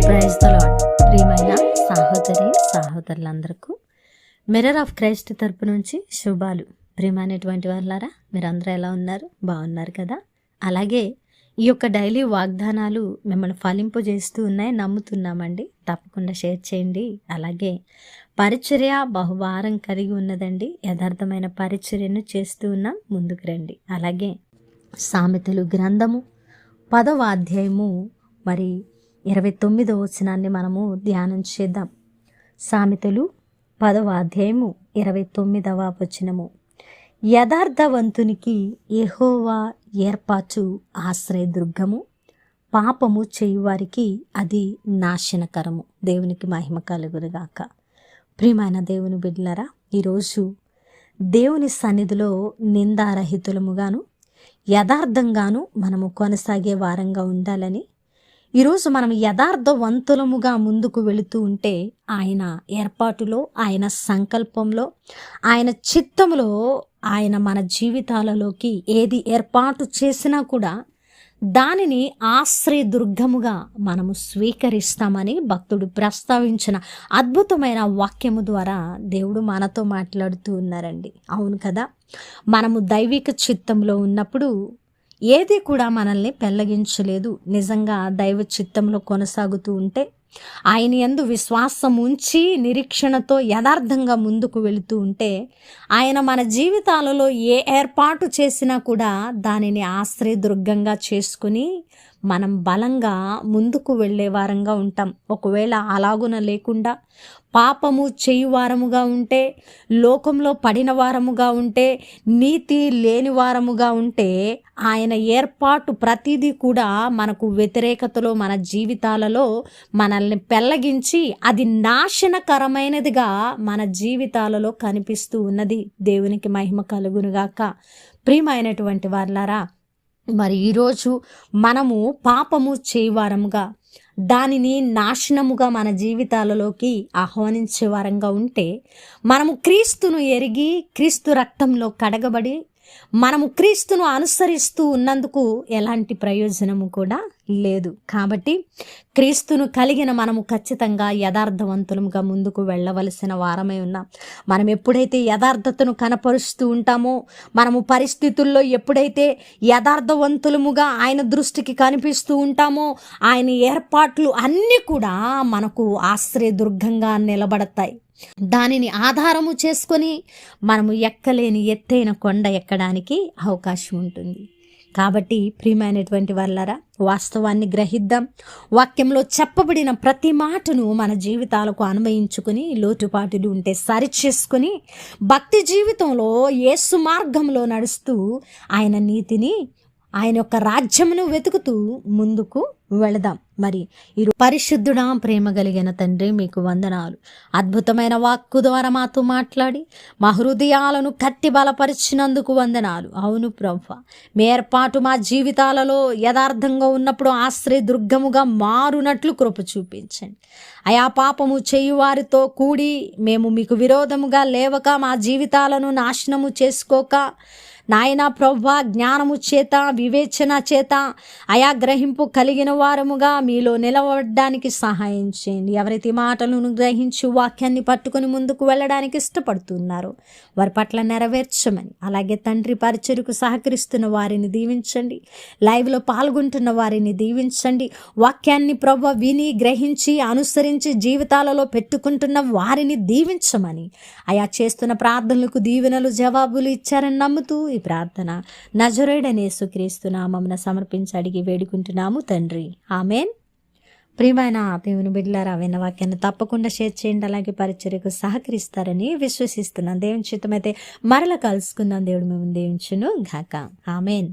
Praise the lord. ప్రియమైన సహోదరులందరికీ mirror of Christ తరపు నుంచి శుభాలు. ప్రియమైనటువంటి వాళ్ళారా, మీరందరూ ఎలా ఉన్నారు? బాగున్నారు కదా? అలాగే ఈ యొక్క డైలీ వాగ్దానాలు మిమ్మల్ని ఫలింపజేస్తూ ఉన్నాయి, నమ్ముతున్నామండి. తప్పకుండా షేర్ చేయండి. అలాగే పరిచర్య బహుభారం కలిగి ఉన్నదండి. యథార్థమైన పరిచర్యను చేస్తూ ఉన్నాం, ముందుకు రండి. అలాగే సామెతలు గ్రంథము 10వ అధ్యాయము 29వ వచనాన్ని మనము ధ్యానం చేద్దాం. సామెతలు 10వ అధ్యాయము 29వ వచనము. యథార్థవంతునికి యెహోవా ఏర్పాటు ఆశ్రయదుర్గము, పాపము చేయువారికి అది నాశనకరము. దేవునికి మహిమ కలుగునుగాక. ప్రియమైన దేవుని బిడ్డలారా, ఈరోజు దేవుని సన్నిధిలో నిందారహితులముగాను యథార్థంగాను మనము కొనసాగే వారంగా ఉండాలని, ఈరోజు మనం యథార్థవంతులముగా ముందుకు వెళుతూ ఉంటే ఆయన ఏర్పాటులో, ఆయన సంకల్పంలో, ఆయన చిత్తములో ఆయన మన జీవితాలలోకి ఏది ఏర్పాటు చేసినా కూడా దానిని ఆశ్రయదుర్గముగా మనము స్వీకరిస్తామని భక్తుడు ప్రస్తావించిన అద్భుతమైన వాక్యము ద్వారా దేవుడు మనతో మాట్లాడుతూ ఉన్నారండి. అవును కదా, మనము దైవిక చిత్తంలో ఉన్నప్పుడు ఏది కూడా మనల్ని పెళ్లగించలేదు. నిజంగా దైవ చిత్తంలో కొనసాగుతూ ఉంటే, ఆయన యందు విశ్వాసం ఉంచి నిరీక్షణతో యథార్థంగా ముందుకు వెళుతూ ఉంటే, ఆయన మన జీవితాలలో ఏ ఏర్పాటు చేసినా కూడా దానిని ఆశ్రయదుర్గంగా చేసుకుని మనం బలంగా ముందుకు వెళ్ళే వారంగా ఉంటాం. ఒకవేళ అలాగున లేకుండా పాపము చేయువారముగా ఉంటే, లోకంలో పడిన వారముగా ఉంటే, నీతి లేని వారముగా ఉంటే, ఆయన ఏర్పాటు ప్రతిదీ కూడా మనకు వ్యతిరేకతలో మన జీవితాలలో మనల్ని పెళ్లగించి అది నాశనకరమైనదిగా మన జీవితాలలో కనిపిస్తూ ఉన్నది. దేవునికి మహిమ కలుగునుగాక. ప్రియమైనటువంటి వారలారా, మరి ఈరోజు మనము పాపము చేయవారముగా, దానిని నాశనముగా మన జీవితాలలోకి ఆహ్వానించే వారంగా ఉంటే, మనము క్రీస్తును ఎరిగి క్రీస్తు రక్తంలో కడగబడి మనము క్రీస్తును అనుసరిస్తూ ఉన్నందుకు ఎలాంటి ప్రయోజనము కూడా లేదు. కాబట్టి క్రీస్తును కలిగిన మనము ఖచ్చితంగా యథార్థవంతులుగా ముందుకు వెళ్ళవలసిన వారమై ఉన్నాం. మనం ఎప్పుడైతే యథార్థతను కనపరుస్తూ ఉంటామో, మనము పరిస్థితుల్లో ఎప్పుడైతే యథార్థవంతులముగా ఆయన దృష్టికి కనిపిస్తూ ఉంటామో, ఆయన ఏర్పాట్లు అన్నీ కూడా మనకు ఆశ్రయదుర్గంగా నిలబడతాయి. దానిని ఆధారము చేసుకొని మనము ఎక్కలేని ఎత్తైన కొండ ఎక్కడానికి అవకాశం ఉంటుంది. కాబట్టి ప్రియమైనటువంటి వాళ్ళారా, వాస్తవాన్ని గ్రహిద్దాం. వాక్యంలో చెప్పబడిన ప్రతి మాటను మన జీవితాలకు అన్వయించుకుని, లోటుపాటులు ఉంటే సరిచేసుకుని, భక్తి జీవితంలో యేసు మార్గంలో నడుస్తూ ఆయన నీతిని, ఆయన యొక్క రాజ్యమును వెతుకుతూ ముందుకు వెళదాం. మరి ఈ పరిశుద్ధుడా, ప్రేమ కలిగిన తండ్రి, మీకు వందనాలు. అద్భుతమైన వాక్కు ద్వారా మాతో మాట్లాడి మా హృదయాలను కట్టి బలపరిచినందుకు వందనాలు. అవును ప్రభువా, మీ ఏర్పాటు మా జీవితాలలో యథార్థంగా ఉన్నప్పుడు ఆశ్రయదుర్గముగా మారునట్లు కృప చూపించండి. అయా పాపము చేయువారితో కూడి మేము మీకు విరోధముగా లేవక, మా జీవితాలను నాశనము చేసుకోక, నాయనా ప్రభువా, జ్ఞానము చేత, వివేచన చేత, అయా గ్రహింపు కలిగిన వారముగా మీలో నిలబడడానికి సహాయం చేయండి. ఎవరైతే మాటలను గ్రహించి వాక్యాన్ని పట్టుకొని ముందుకు వెళ్ళడానికి ఇష్టపడుతున్నారో వారి పట్ల నెరవేర్చమని, అలాగే తండ్రి పరిచర్యకు సహకరిస్తున్న వారిని దీవించండి. లైవ్లో పాల్గొంటున్న వారిని దీవించండి. వాక్యాన్ని ప్రభువా విని గ్రహించి అనుసరించి జీవితాలలో పెట్టుకుంటున్న వారిని దీవించమని, అయా చేస్తున్న ప్రార్థనలకు దీవెనలు జవాబులు ఇచ్చారని నమ్ముతూ ఈ ప్రార్థన నజరేయుడైన యేసుక్రీస్తు నామమున సమర్పించి అడిగి వేడుకుంటున్నాము తండ్రి, ఆమేన్. ప్రియమైన దేవుని బిడ్డలారా, విన్న వాక్యాన్ని తప్పకుండా షేర్ చేయండి. అలాగే పరిచర్యకు సహకరిస్తారని విశ్వసిస్తున్నాను. దేవుని చిత్తమైతే మరల కలుసుకుందాం. దేవుడు మేము దీవించును గాక. ఆమేన్.